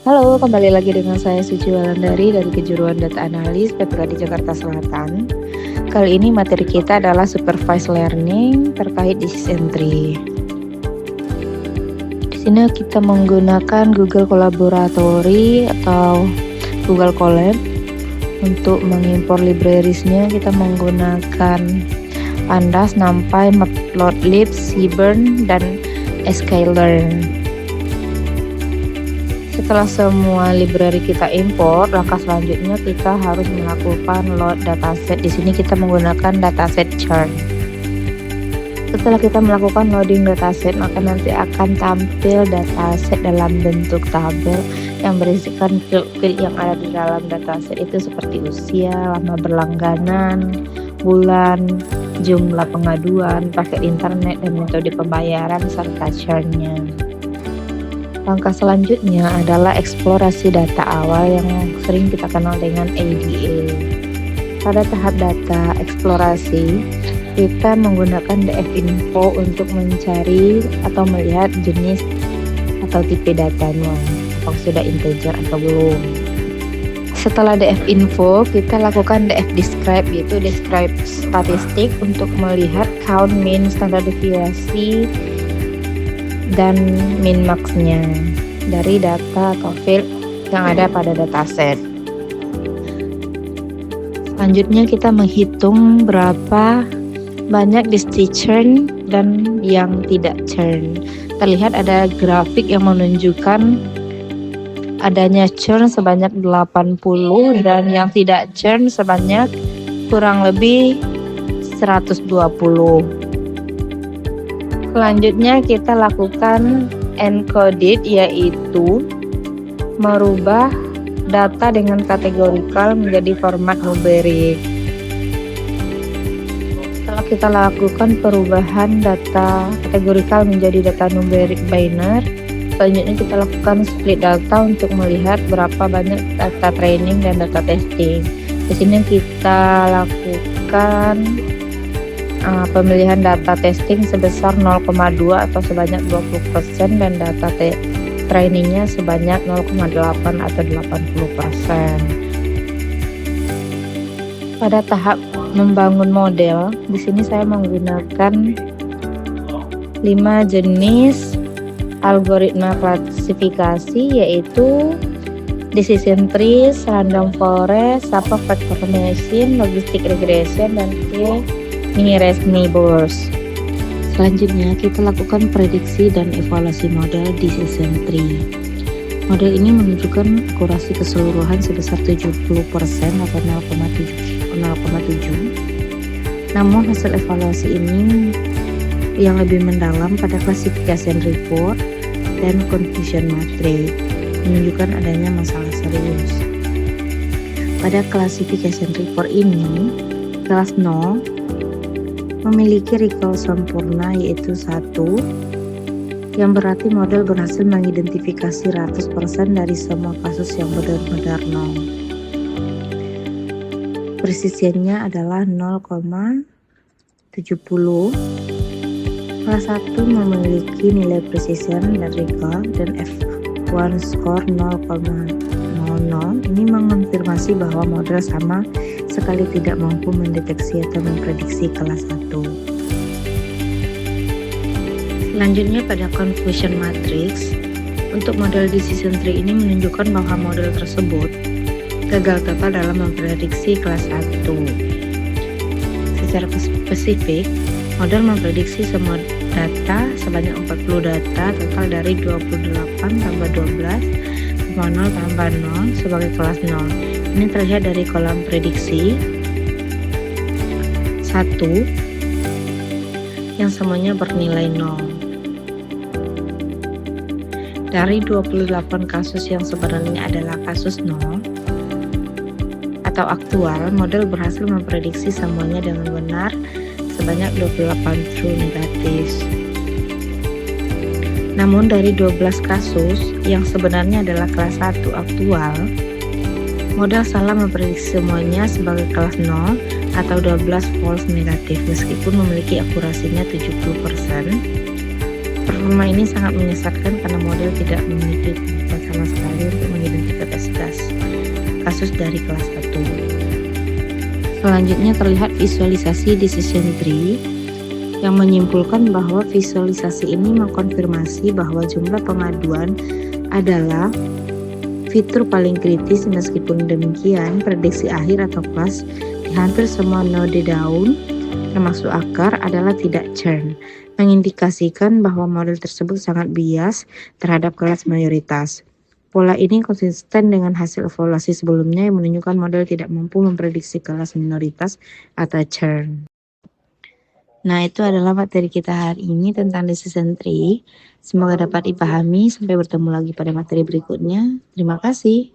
Halo, kembali lagi dengan saya Suci Walandari dari Kejuruan Data Analis PPKD Jakarta Selatan. Kali ini materi kita adalah Supervised Learning terkait decision tree. Di sini kita menggunakan Google Collaboratory atau Google Colab. Untuk mengimpor librariesnya kita menggunakan Pandas, NumPy, Matplotlib, Seaborn, dan sklearn. Setelah semua library kita import, langkah selanjutnya kita harus melakukan load dataset. Di sini kita menggunakan dataset chart. Setelah kita melakukan loading dataset, maka nanti akan tampil dataset dalam bentuk tabel yang berisikan field-field yang ada di dalam dataset itu seperti usia, lama berlangganan, bulan, jumlah pengaduan, paket internet, dan metode pembayaran serta churn-nya. Langkah selanjutnya adalah eksplorasi data awal yang sering kita kenal dengan ADA. Pada tahap data eksplorasi, kita menggunakan dfinfo untuk mencari atau melihat jenis atau tipe datanya, apakah sudah integer atau belum. Setelah dfinfo, kita lakukan dfdescribe, yaitu describe statistik untuk melihat count, mean, standar deviasi, dan min-max-nya dari data atau field yang ada pada dataset. Selanjutnya kita menghitung berapa banyak disk churn dan yang tidak churn. Terlihat ada grafik yang menunjukkan adanya churn sebanyak 80 dan yang tidak churn sebanyak kurang lebih 120. Selanjutnya kita lakukan encoded, yaitu merubah data dengan kategorikal menjadi format numerik. Setelah kita lakukan perubahan data kategorikal menjadi data numerik binary, selanjutnya kita lakukan split data untuk melihat berapa banyak data training dan data testing. Di sini kita lakukan pemilihan data testing sebesar 0,2 atau sebanyak 20% dan data trainingnya sebanyak 0,8 atau 80%. Pada tahap membangun model, di sini saya menggunakan 5 jenis algoritma klasifikasi, yaitu decision trees, random forest, vector machine, logistic regression, dan nearest neighbors. Selanjutnya kita lakukan prediksi dan evaluasi model decision tree. Model ini menunjukkan akurasi keseluruhan sebesar 70% atau 0,7. Namun hasil evaluasi ini yang lebih mendalam pada classification report dan confusion matrix menunjukkan adanya masalah serius. Pada classification report ini, kelas 0 memiliki recall sempurna, yaitu 1, yang berarti model berhasil mengidentifikasi 100% dari semua kasus yang benar-benar 0. Presisinya adalah 0,70. Kelas 1 memiliki nilai precision dan recall dan F1 score 0,00. Ini mengonfirmasi bahwa model sama sekali tidak mampu mendeteksi atau memprediksi kelas 1. Selanjutnya pada confusion matrix, untuk model decision tree ini menunjukkan bahwa model tersebut gagal total dalam memprediksi kelas 1. Secara spesifik, model memprediksi semua data sebanyak 40 data total dari 28 tambah 12 0 tambah 0 sebagai kelas 0. Ini terlihat dari kolom prediksi 1 yang semuanya bernilai 0. Dari 28 kasus yang sebenarnya adalah kasus 0 atau aktual, model berhasil memprediksi semuanya dengan benar sebanyak 28 true negatif. Namun dari 12 kasus yang sebenarnya adalah kelas 1 aktual, model salah memprediksi semuanya sebagai kelas 0 atau 12 false negatif meskipun memiliki akurasinya 70%. Performa ini sangat menyesatkan karena model tidak memiliki sama sekali untuk mengidentifikasi kasus dari kelas 1. Selanjutnya terlihat visualisasi decision tree yang menyimpulkan bahwa visualisasi ini mengkonfirmasi bahwa jumlah pengaduan adalah fitur paling kritis. Meskipun demikian, prediksi akhir atau kelas di hampir semua node daun termasuk akar adalah tidak churn, mengindikasikan bahwa model tersebut sangat bias terhadap kelas mayoritas. Pola ini konsisten dengan hasil evaluasi sebelumnya yang menunjukkan model tidak mampu memprediksi kelas minoritas atau churn. Nah, itu adalah materi kita hari ini tentang decision tree. Semoga dapat dipahami. Sampai bertemu lagi pada materi berikutnya. Terima kasih.